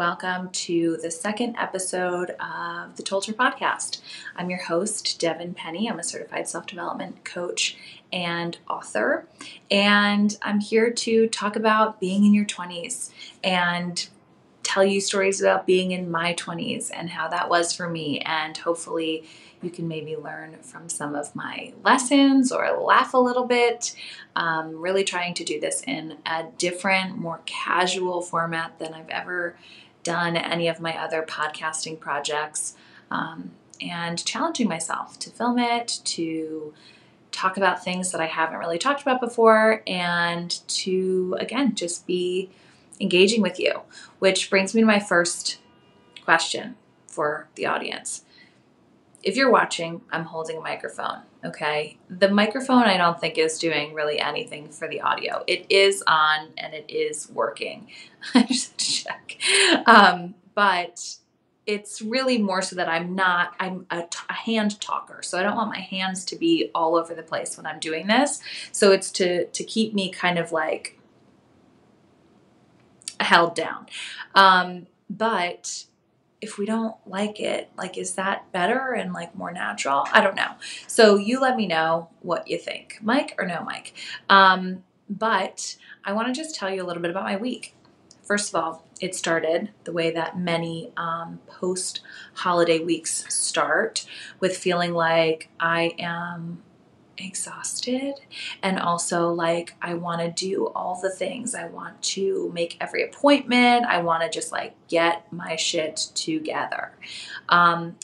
welcome to the second episode of the Tld Her podcast. I'm your host, Devyn Penny. I'm a certified self-development coach and author, and I'm here to talk about being in your 20s and tell you stories about being in my 20s and how that was for me, and hopefully you can maybe learn from some of my lessons or laugh a little bit. Really trying to do this in a different, more casual format than I've ever done any of my other podcasting projects, and challenging myself to film it, to talk about things that I haven't really talked about before, and to, again, just be engaging with you, which brings me to my first question for the audience. If you're watching, I'm holding a microphone, okay? The microphone I don't think is doing really anything for the audio. It is on and it is working. I just check. But it's really more so that I'm a hand talker. So I don't want my hands to be all over the place when I'm doing this. So it's to keep me kind of like held down. But if we don't like it, like, is that better and like more natural? I don't know. So you let me know what you think, mic or no mic. But I want to just tell you a little bit about my week. First of all, it started the way that many post-holiday weeks start, with feeling like I am exhausted, and also like I want to do all the things. I want to make every appointment. I want to just like get my shit together.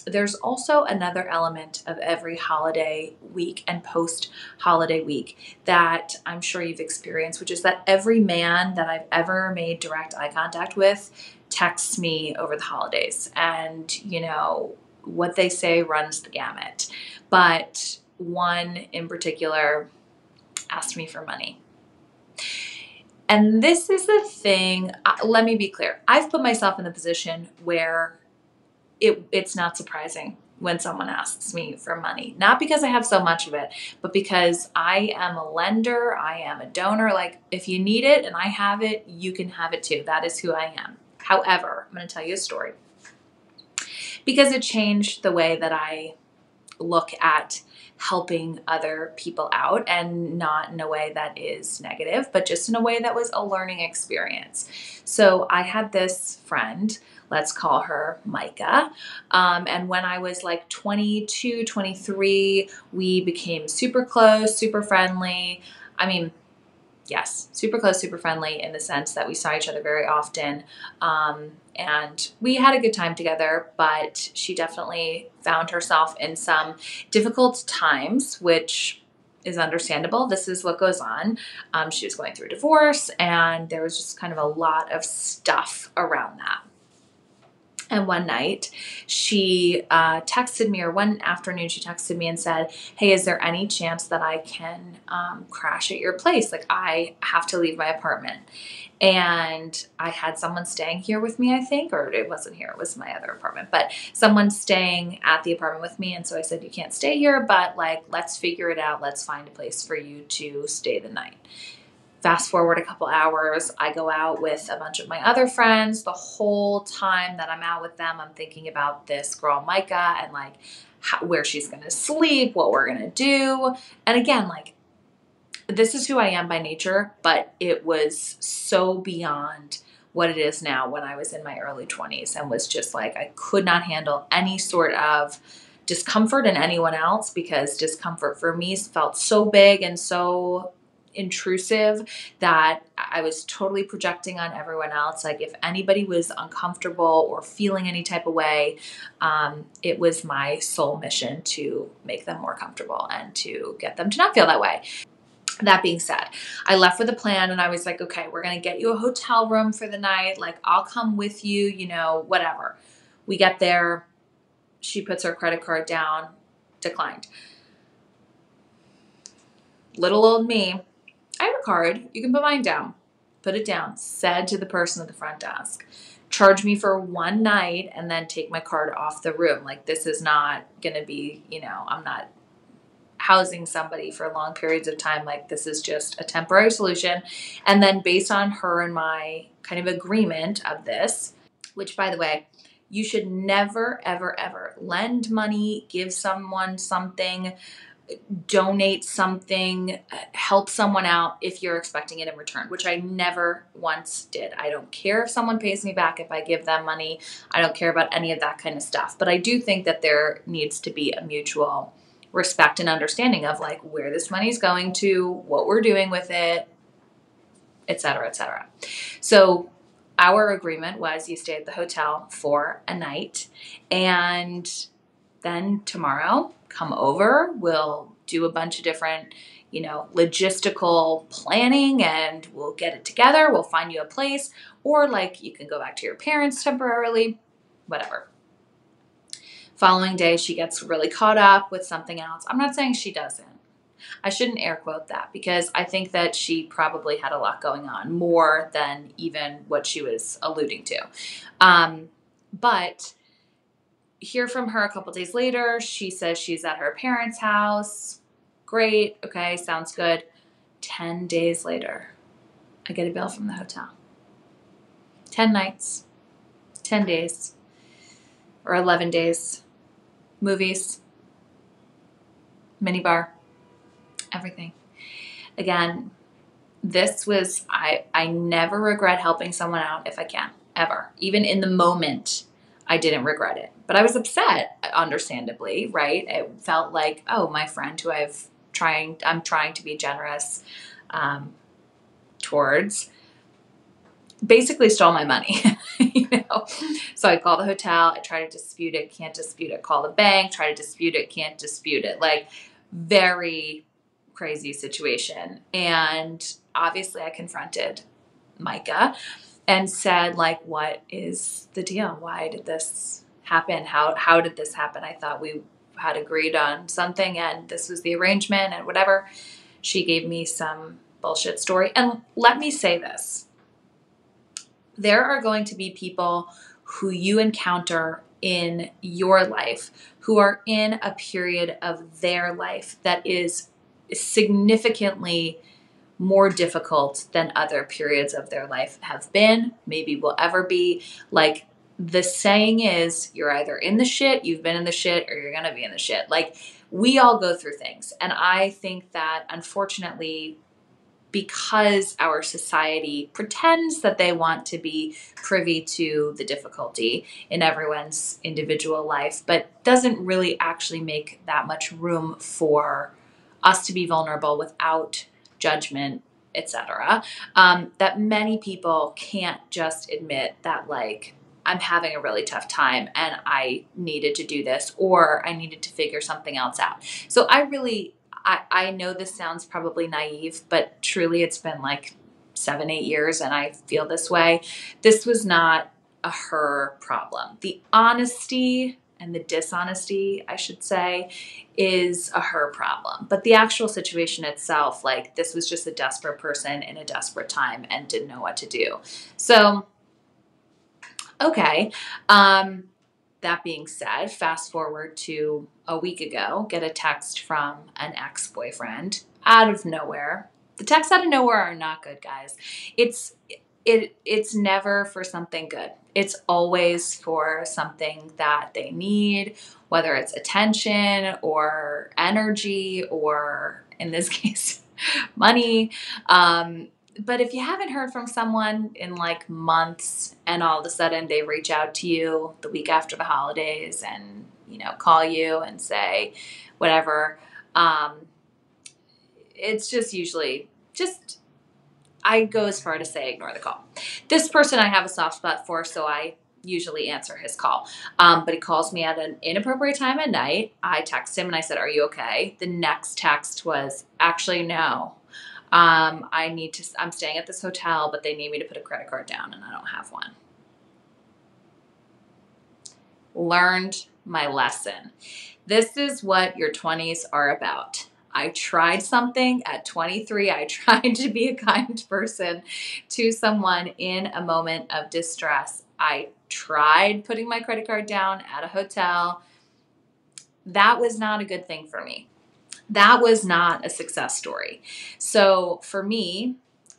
There's also another element of every holiday week and post-holiday week that I'm sure you've experienced, which is that every man that I've ever made direct eye contact with texts me over the holidays, and you know what they say runs the gamut. But one in particular asked me for money. And this is the thing, let me be clear. I've put myself in the position where it's not surprising when someone asks me for money. Not because I have so much of it, but because I am a lender, I am a donor. Like, if you need it and I have it, you can have it too. That is who I am. However, I'm going to tell you a story, because it changed the way that I look at helping other people out, and not in a way that is negative, but just in a way that was a learning experience. So I had this friend, let's call her Micah. And when I was like 22, 23, we became super close, super friendly. I mean, yes, super close, super friendly in the sense that we saw each other very often. And we had a good time together, but she definitely found herself in some difficult times, which is understandable. This is what goes on. She was going through a divorce, and there was just kind of a lot of stuff around that. And one night she texted me, or one afternoon she texted me and said, hey, is there any chance that I can crash at your place? Like, I have to leave my apartment. And I had someone staying here with me, I think, or it wasn't here, it was my other apartment, but someone staying at the apartment with me. And so I said, you can't stay here, but like, let's figure it out. Let's find a place for you to stay the night. Fast forward a couple hours, I go out with a bunch of my other friends. The whole time that I'm out with them, I'm thinking about this girl, Micah, and like where she's going to sleep, what we're going to do. And again, like, this is who I am by nature, but it was so beyond what it is now when I was in my early 20s, and was just like, I could not handle any sort of discomfort in anyone else, because discomfort for me felt so big and so intrusive that I was totally projecting on everyone else. Like, if anybody was uncomfortable or feeling any type of way, it was my sole mission to make them more comfortable and to get them to not feel that way. That being said, I left with a plan, and I was like, okay, we're going to get you a hotel room for the night. Like, I'll come with you, you know, whatever. We get there. She puts her credit card down. Declined. Little old me. I have a card. You can put mine down. Put it down. Said to the person at the front desk, charge me for one night and then take my card off the room. Like, this is not going to be, you know, I'm not housing somebody for long periods of time. Like, this is just a temporary solution. And then based on her and my kind of agreement of this, which, by the way, you should never, ever, ever lend money, give someone something, donate something, help someone out if you're expecting it in return, which I never once did. I don't care if someone pays me back if I give them money. I don't care about any of that kind of stuff. But I do think that there needs to be a mutual respect and understanding of like where this money is going to, what we're doing with it, et cetera, et cetera. So our agreement was you stay at the hotel for a night, and then tomorrow come over. We'll do a bunch of different, logistical planning, and we'll get it together. We'll find you a place, or like you can go back to your parents temporarily, whatever. Following day, she gets really caught up with something else. I'm not saying she doesn't. I shouldn't air quote that, because I think that she probably had a lot going on, more than even what she was alluding to. But hear from her a couple days later. She says she's at her parents' house. Great. Okay. Sounds good. 10 days later, I get a bill from the hotel. 10 nights, 10 days, or 11 days, movies, minibar, everything. Again, this was, I never regret helping someone out if I can, ever. Even in the moment, I didn't regret it. But I was upset, understandably, right? It felt like, oh, my friend who I'm trying to be generous towards, basically stole my money. So I call the hotel, I try to dispute it, can't dispute it. Call the bank, try to dispute it, can't dispute it. Like, very crazy situation. And obviously I confronted Micah and said, like, what is the deal? Why did this happen? How did this happen? I thought we had agreed on something, and this was the arrangement and whatever. She gave me some bullshit story. And let me say this. There are going to be people who you encounter in your life who are in a period of their life that is significantly more difficult than other periods of their life have been, maybe will ever be. Like, the saying is, you're either in the shit, you've been in the shit, or you're going to be in the shit. Like, we all go through things. And I think that, unfortunately, because our society pretends that they want to be privy to the difficulty in everyone's individual life, but doesn't really actually make that much room for us to be vulnerable without judgment, etc. That many people can't just admit that, like, I'm having a really tough time and I needed to do this, or I needed to figure something else out. So I know this sounds probably naive, but truly it's been like 7-8 years and I feel this way. This was not a her problem. The honesty and the dishonesty, I should say, is a her problem. But the actual situation itself, like, this was just a desperate person in a desperate time and didn't know what to do. So, okay. That being said, fast forward to a week ago, get a text from an ex-boyfriend out of nowhere. The texts out of nowhere are not good, guys. It's never for something good. It's always for something that they need, whether it's attention or energy, or in this case, money. But if you haven't heard from someone in like months, and all of a sudden they reach out to you the week after the holidays and, call you and say whatever, it's just usually I go as far to say ignore the call. This person I have a soft spot for, so I usually answer his call. But he calls me at an inappropriate time at night. I text him and I said, "Are you okay?" The next text was, "Actually, no. I'm staying at this hotel, but they need me to put a credit card down and I don't have one." Learned my lesson. This is what your 20s are about. I tried something at 23. I tried to be a kind person to someone in a moment of distress. I tried putting my credit card down at a hotel. That was not a good thing for me. That was not a success story. So for me,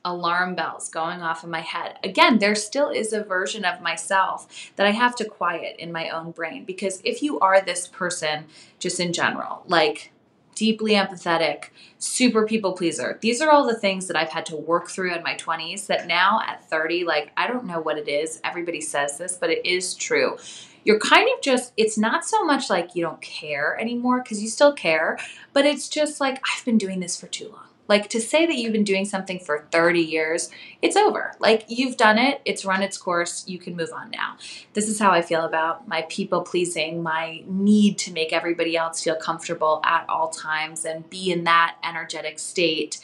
alarm bells going off in my head. Again, there still is a version of myself that I have to quiet in my own brain, because if you are this person, just in general, like deeply empathetic, super people pleaser, these are all the things that I've had to work through in my 20s that now at 30, like, I don't know what it is. Everybody says this, but it is true. You're kind of just, it's not so much like you don't care anymore, because you still care, but it's just like, I've been doing this for too long. Like, to say that you've been doing something for 30 years, it's over. Like, you've done it. It's run its course. You can move on now. This is how I feel about my people pleasing, my need to make everybody else feel comfortable at all times and be in that energetic state.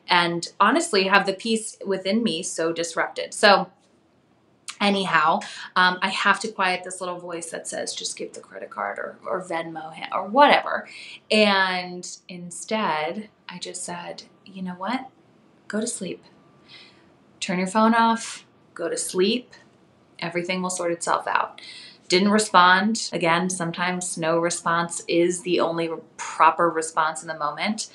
And honestly, have the peace within me so disrupted. So anyhow, I have to quiet this little voice that says, just give the credit card or Venmo him or whatever. And instead, I just said, you know what? Go to sleep. Turn your phone off. Go to sleep. Everything will sort itself out. Didn't respond. Again, sometimes no response is the only proper response in the moment.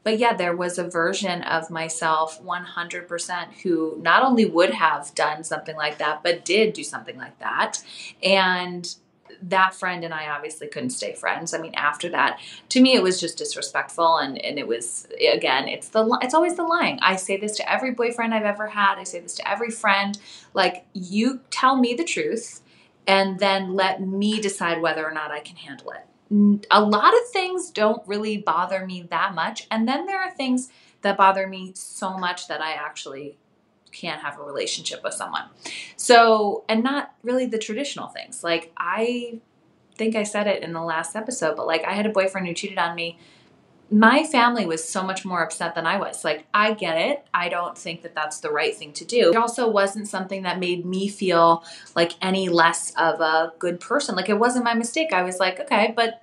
But yeah, there was a version of myself 100% who not only would have done something like that, but did do something like that. And that friend and I obviously couldn't stay friends. I mean, after that, to me, it was just disrespectful. And it was, again, it's always the lying. I say this to every boyfriend I've ever had. I say this to every friend. Like, you tell me the truth and then let me decide whether or not I can handle it. A lot of things don't really bother me that much. And then there are things that bother me so much that I actually can't have a relationship with someone. So, and not really the traditional things. Like, I think I said it in the last episode, but like, I had a boyfriend who cheated on me. My family was so much more upset than I was. Like, I get it. I don't think that that's the right thing to do. It also wasn't something that made me feel like any less of a good person. Like, it wasn't my mistake. I was like, okay, but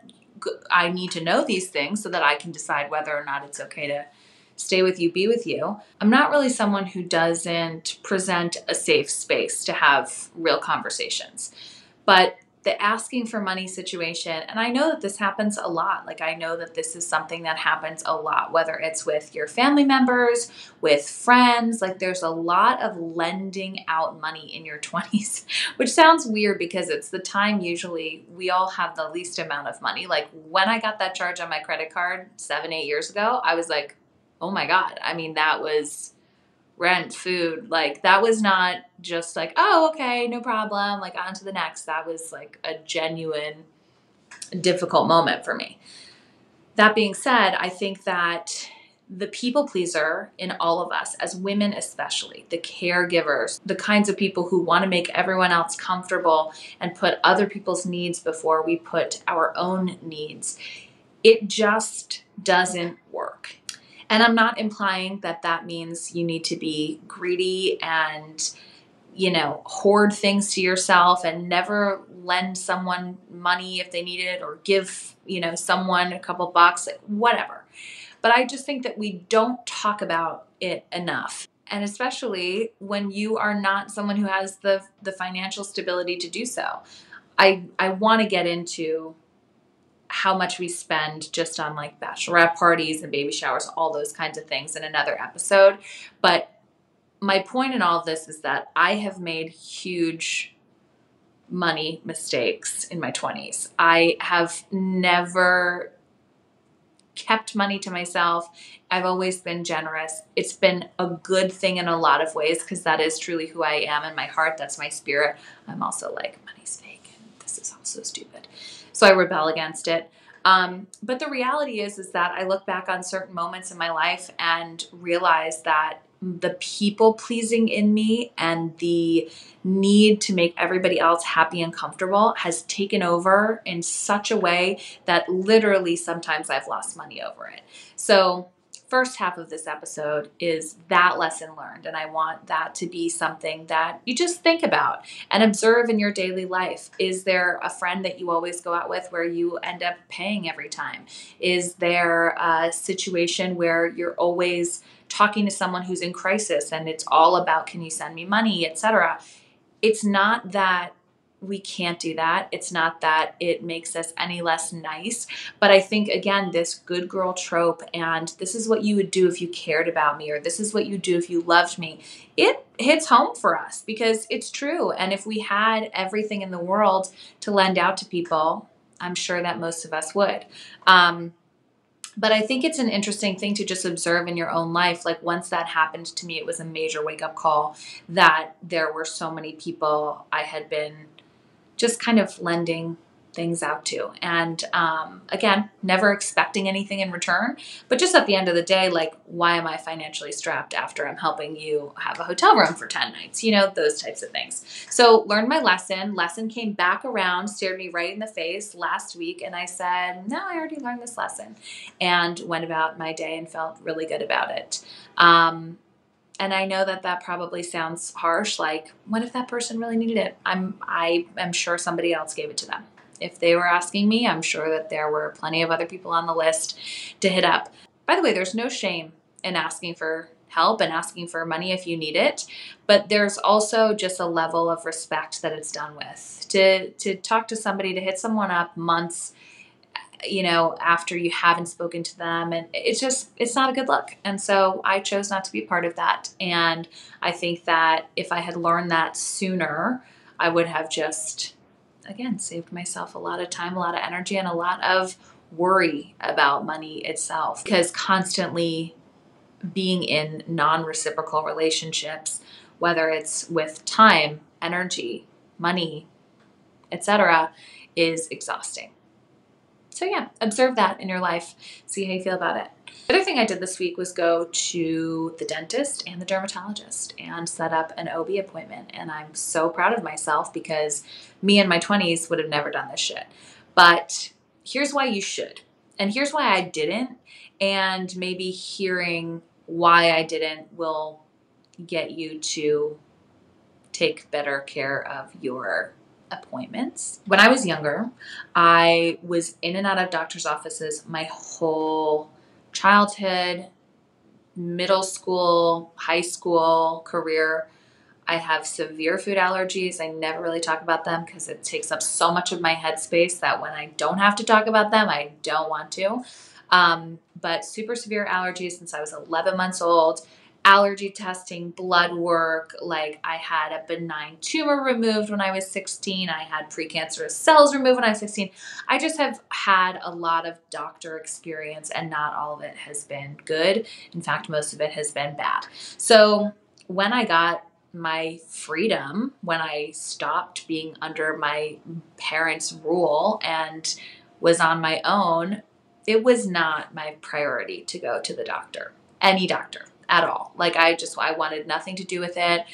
I need to know these things so that I can decide whether or not it's okay to stay with you, be with you. I'm not really someone who doesn't present a safe space to have real conversations. But the asking for money situation, and I know that this happens a lot. Like, I know that this is something that happens a lot, whether it's with your family members, with friends. Like, there's a lot of lending out money in your 20s, which sounds weird because it's the time usually we all have the least amount of money. Like, when I got that charge on my credit card 7-8 years ago, I was like, oh my God. I mean, that was rent, food, like, that was not just like, oh, okay, no problem, like, on to the next. That was like a genuine difficult moment for me. That being said, I think that the people pleaser in all of us, as women especially, the caregivers, the kinds of people who want to make everyone else comfortable and put other people's needs before we put our own needs, it just doesn't work. And I'm not implying that that means you need to be greedy and, hoard things to yourself and never lend someone money if they need it, or give, someone a couple bucks, like, whatever. But I just think that we don't talk about it enough. And especially when you are not someone who has the financial stability to do so. I want to get into how much we spend just on like bachelorette parties and baby showers, all those kinds of things in another episode. But my point in all of this is that I have made huge money mistakes in my 20s. I have never kept money to myself. I've always been generous. It's been a good thing in a lot of ways, because that is truly who I am in my heart. That's my spirit. I'm also like, money's fake and this is also stupid. So I rebel against it. But the reality is that I look back on certain moments in my life and realize that the people pleasing in me and the need to make everybody else happy and comfortable has taken over in such a way that literally sometimes I've lost money over it. So first half of this episode is that lesson learned. And I want that to be something that you just think about and observe in your daily life. Is there a friend that you always go out with where you end up paying every time? Is there a situation where you're always talking to someone who's in crisis and it's all about, can you send me money, etc.? It's not that we can't do that. It's not that it makes us any less nice, but I think, again, this good girl trope, and this is what you would do if you cared about me, or this is what you do if you loved me, it hits home for us because it's true. And if we had everything in the world to lend out to people, I'm sure that most of us would. But I think it's an interesting thing to just observe in your own life. Like, once that happened to me, it was a major wake-up call that there were so many people I had been just kind of lending things out to. And again, never expecting anything in return. But just at the end of the day, like, why am I financially strapped after I'm helping you have a hotel room for 10 nights? You know, those types of things. So learned my lesson. Lesson came back around, stared me right in the face last week. And I said, no, I already learned this lesson. And went about my day and felt really good about it. And I know that that probably sounds harsh. Like, what if that person really needed it? I am sure somebody else gave it to them. If they were asking me, I'm sure that there were plenty of other people on the list to hit up. By the way, there's no shame in asking for help and asking for money if you need it, but there's also just a level of respect that it's done with. To talk to somebody, to hit someone up months, you know, after you haven't spoken to them, and it's not a good look. And so I chose not to be part of that. And I think that if I had learned that sooner, I would have just, again, saved myself a lot of time, a lot of energy, and a lot of worry about money itself. Because constantly being in non-reciprocal relationships, whether it's with time, energy, money, etc., is exhausting. So yeah, observe that in your life. See how you feel about it. The other thing I did this week was go to the dentist and the dermatologist and set up an OB appointment. And I'm so proud of myself because me in my 20s would have never done this shit. But here's why you should. And here's why I didn't. And maybe hearing why I didn't will get you to take better care of your appointments. When I was younger, I was in and out of doctor's offices my whole childhood, middle school, high school career. I have severe food allergies. I never really talk about them because it takes up so much of my headspace that when I don't have to talk about them, I don't want to. But super severe allergies since I was 11 months old. Allergy testing, blood work, like I had a benign tumor removed when I was 16. I had precancerous cells removed when I was 16. I just have had a lot of doctor experience and not all of it has been good. In fact, most of it has been bad. So when I got my freedom, when I stopped being under my parents' rule and was on my own, it was not my priority to go to the doctor, any doctor. At all. Like I wanted nothing to do with it.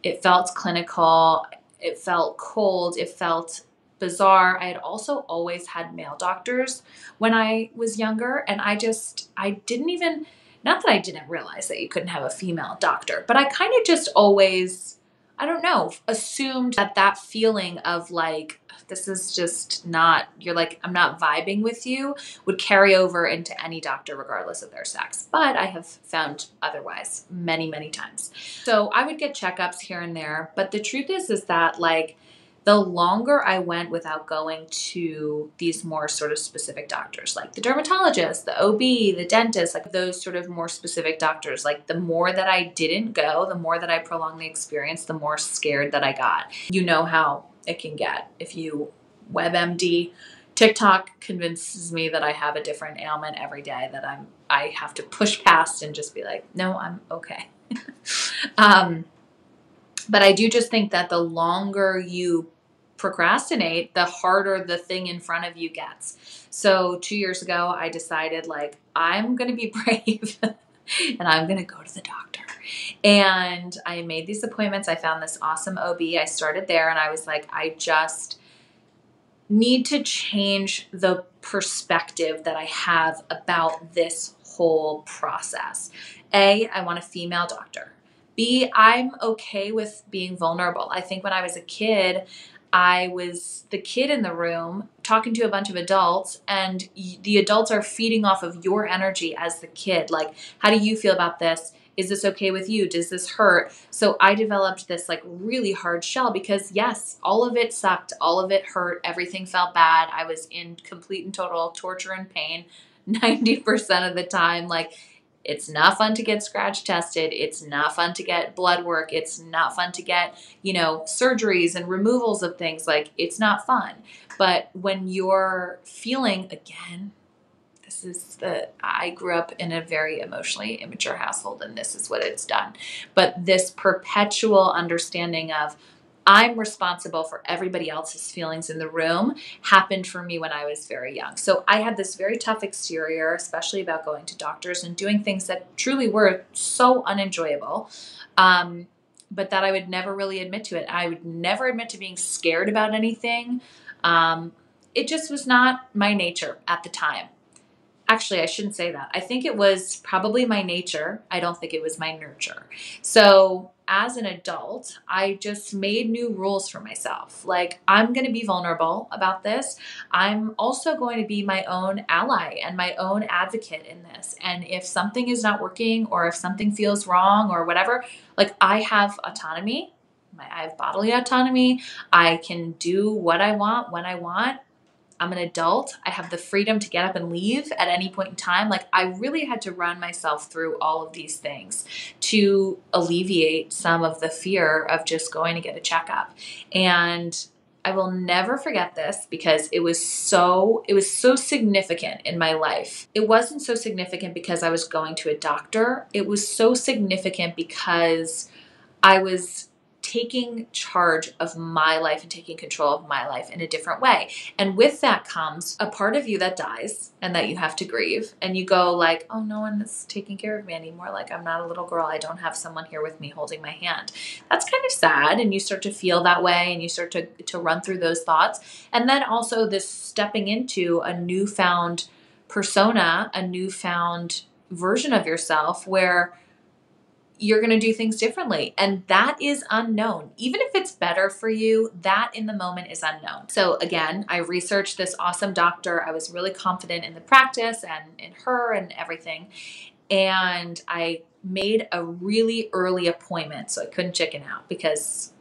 It felt clinical. It felt cold. It felt bizarre. I had also always had male doctors when I was younger. And I didn't even, not that I didn't realize that you couldn't have a female doctor, but I kind of just always, I don't know, assumed that feeling of like, this is just not, you're like, I'm not vibing with you, would carry over into any doctor regardless of their sex. But I have found otherwise many, many times. So I would get checkups here and there. But the truth is that like the longer I went without going to these more sort of specific doctors, like the dermatologist, the OB, the dentist, like those sort of more specific doctors, like the more that I didn't go, the more that I prolonged the experience, the more scared that I got. You know how it can get if you WebMD. TikTok convinces me that I have a different ailment every day that I have to push past and just be like, no, I'm okay. But I do just think that the longer you procrastinate, the harder the thing in front of you gets. So 2 years ago, I decided like, I'm going to be brave and I'm going to go to the doctor. And I made these appointments. I found this awesome OB. I started there and I was like, I just need to change the perspective that I have about this whole process. A, I want a female doctor. B, I'm okay with being vulnerable. I think when I was a kid, I was the kid in the room talking to a bunch of adults and the adults are feeding off of your energy as the kid. Like, how do you feel about this? Is this okay with you? Does this hurt? So I developed this like really hard shell because yes, all of it sucked. All of it hurt. Everything felt bad. I was in complete and total torture and pain 90% of the time. Like, it's not fun to get scratch tested. It's not fun to get blood work. It's not fun to get, surgeries and removals of things. Like, it's not fun. But when you're feeling, again, I grew up in a very emotionally immature household, and this is what it's done. But this perpetual understanding of I'm responsible for everybody else's feelings in the room happened for me when I was very young. So I had this very tough exterior, especially about going to doctors and doing things that truly were so unenjoyable. But that I would never really admit to it. I would never admit to being scared about anything. It just was not my nature at the time. Actually, I shouldn't say that. I think it was probably my nature. I don't think it was my nurture. So as an adult, I just made new rules for myself. Like, I'm going to be vulnerable about this. I'm also going to be my own ally and my own advocate in this. And if something is not working or if something feels wrong or whatever, like, I have autonomy. I have bodily autonomy. I can do what I want when I want. I'm an adult. I have the freedom to get up and leave at any point in time. Like, I really had to run myself through all of these things to alleviate some of the fear of just going to get a checkup. And I will never forget this because it was so significant in my life. It wasn't so significant because I was going to a doctor. It was so significant because I was taking charge of my life and taking control of my life in a different way. And with that comes a part of you that dies and that you have to grieve. And you go like, oh, no one is taking care of me anymore. Like, I'm not a little girl. I don't have someone here with me holding my hand. That's kind of sad. And you start to feel that way and you start to run through those thoughts. And then also this stepping into a newfound persona, a newfound version of yourself where you're going to do things differently. And that is unknown. Even if it's better for you, that in the moment is unknown. So again, I researched this awesome doctor. I was really confident in the practice and in her and everything. And I made a really early appointment. So I couldn't chicken out because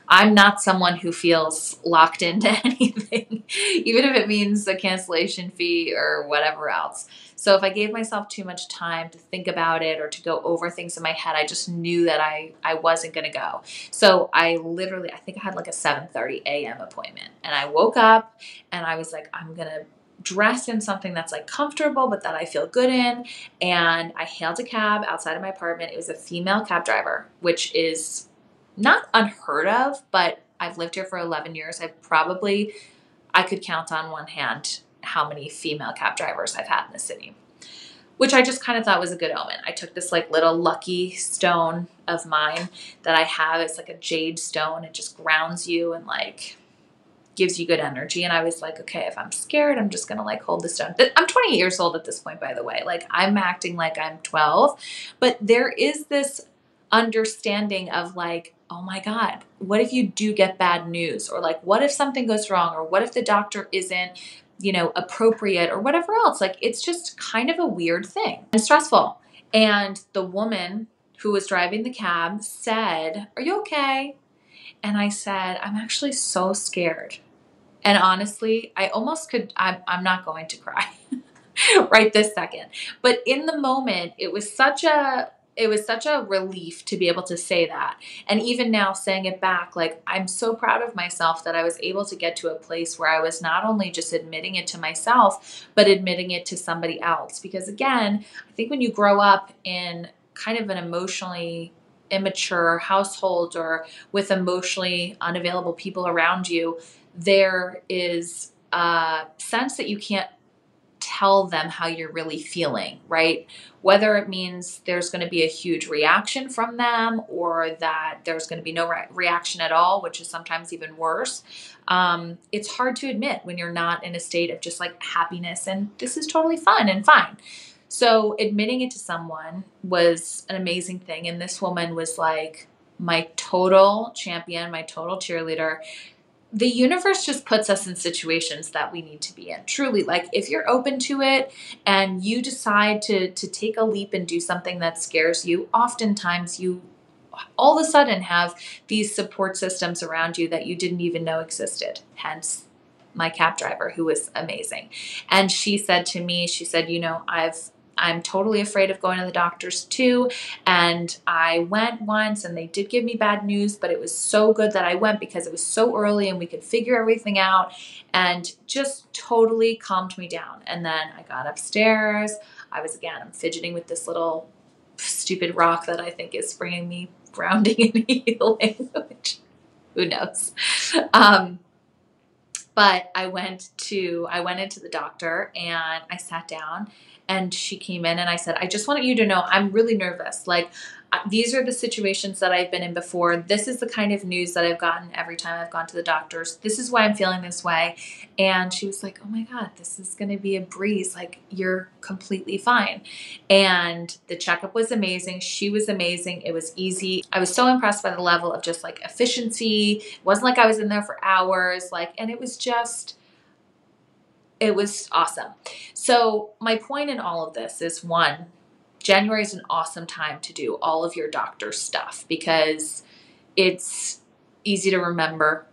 I'm not someone who feels locked into anything, even if it means a cancellation fee or whatever else. So if I gave myself too much time to think about it or to go over things in my head, I just knew that I wasn't going to go. So I think I had like a 7:30 a.m. appointment. And I woke up and I was like, I'm going to dress in something that's like comfortable, but that I feel good in. And I hailed a cab outside of my apartment. It was a female cab driver, which is not unheard of, but I've lived here for 11 years. I could count on one hand how many female cab drivers I've had in the city, which I just kind of thought was a good omen. I took this like little lucky stone of mine that I have. It's like a jade stone. It just grounds you and like gives you good energy. And I was like, okay, if I'm scared, I'm just going to like hold the stone. I'm 28 years old at this point, by the way. Like, I'm acting like I'm 12, but there is this understanding of like, oh my God, what if you do get bad news? Or like, what if something goes wrong? Or what if the doctor isn't, appropriate or whatever else? Like, it's just kind of a weird thing and stressful. And the woman who was driving the cab said, "Are you okay?" And I said, "I'm actually so scared." And honestly, I'm not going to cry right this second. But in the moment, it was such a relief to be able to say that. And even now saying it back, like, I'm so proud of myself that I was able to get to a place where I was not only just admitting it to myself, but admitting it to somebody else. Because again, I think when you grow up in kind of an emotionally immature household or with emotionally unavailable people around you, there is a sense that you can't tell them how you're really feeling, right? Whether it means there's going to be a huge reaction from them or that there's going to be no reaction at all, which is sometimes even worse. It's hard to admit when you're not in a state of just like happiness and this is totally fun and fine. So admitting it to someone was an amazing thing. And this woman was like my total champion, my total cheerleader. the universe just puts us in situations that we need to be in. Truly, like if you're open to it and you decide to take a leap and do something that scares you, oftentimes you all of a sudden have these support systems around you that you didn't even know existed. Hence my cab driver, who was amazing. And she said to me, she said, I'm totally afraid of going to the doctors too. And I went once and they did give me bad news, but it was so good that I went because it was so early and we could figure everything out, and just totally calmed me down. And then I got upstairs. I'm fidgeting with this little stupid rock that I think is bringing me grounding and healing, which who knows? But I went into the doctor and I sat down and she came in and I said, I just want you to know I'm really nervous. Like, these are the situations that I've been in before. This is the kind of news that I've gotten every time I've gone to the doctors. This is why I'm feeling this way. And she was like, oh my God, this is going to be a breeze. Like, you're completely fine. And the checkup was amazing. She was amazing. It was easy. I was so impressed by the level of just like efficiency. It wasn't like I was in there for hours. And it was awesome. So my point in all of this is, one, January is an awesome time to do all of your doctor stuff because it's easy to remember.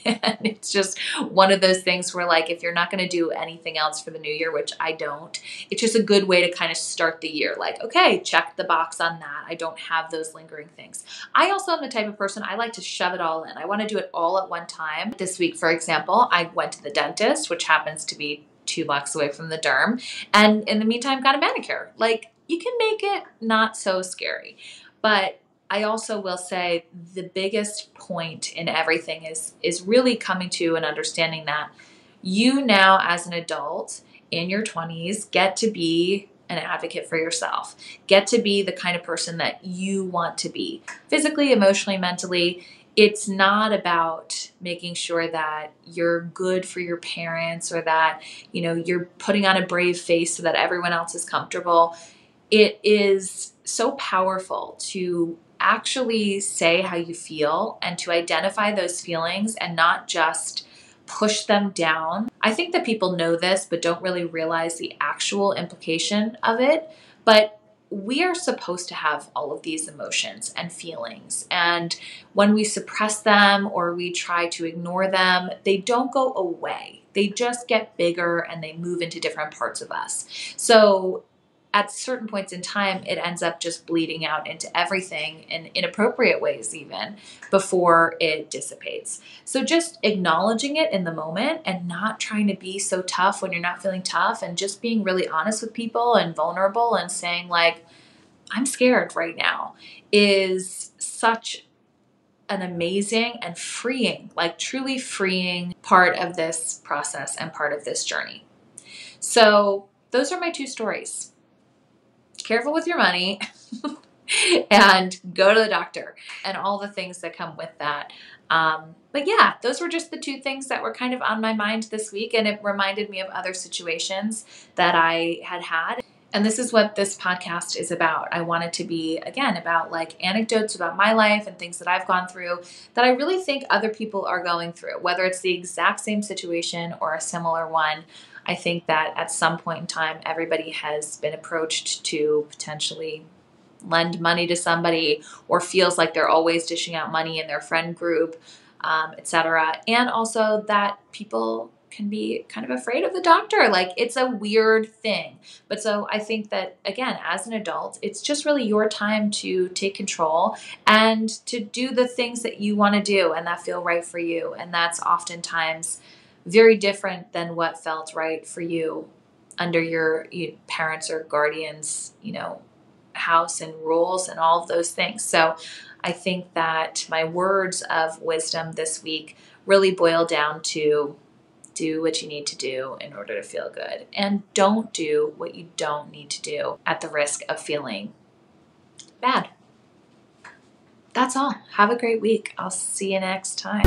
And it's just one of those things where, like, if you're not going to do anything else for the new year, which I don't, it's just a good way to kind of start the year. Like, okay, check the box on that. I don't have those lingering things. I also am the type of person, I like to shove it all in. I want to do it all at one time. This week, for example, I went to the dentist, which happens to be 2 blocks away from the derm. And in the meantime, got a manicure. Like, you can make it not so scary. But I also will say the biggest point in everything is really coming to an understanding that you now, as an adult in your 20s, get to be an advocate for yourself. Get to be the kind of person that you want to be, physically, emotionally, mentally. It's not about making sure that you're good for your parents or that, you're putting on a brave face so that everyone else is comfortable. It is so powerful to actually say how you feel and to identify those feelings and not just push them down. I think that people know this, but don't really realize the actual implication of it. But we are supposed to have all of these emotions and feelings. And when we suppress them or we try to ignore them, they don't go away. They just get bigger and they move into different parts of us. So at certain points in time, it ends up just bleeding out into everything in inappropriate ways even before it dissipates. So just acknowledging it in the moment and not trying to be so tough when you're not feeling tough, and just being really honest with people and vulnerable and saying, like, I'm scared right now, is such an amazing and freeing, like truly freeing part of this process and part of this journey. So those are my 2 stories. Careful with your money and go to the doctor and all the things that come with that. But yeah, those were just the 2 things that were kind of on my mind this week. And it reminded me of other situations that I had. And this is what this podcast is about. I want it to be, again, about like anecdotes about my life and things that I've gone through that I really think other people are going through, whether it's the exact same situation or a similar one. I think that at some point in time, everybody has been approached to potentially lend money to somebody, or feels like they're always dishing out money in their friend group, etc. And also that people can be kind of afraid of the doctor. Like, it's a weird thing. But so I think that, again, as an adult, it's just really your time to take control and to do the things that you want to do and that feel right for you. And that's oftentimes very different than what felt right for you under your parents or guardians, house and rules and all of those things. So I think that my words of wisdom this week really boil down to do what you need to do in order to feel good, and don't do what you don't need to do at the risk of feeling bad. That's all. Have a great week. I'll see you next time.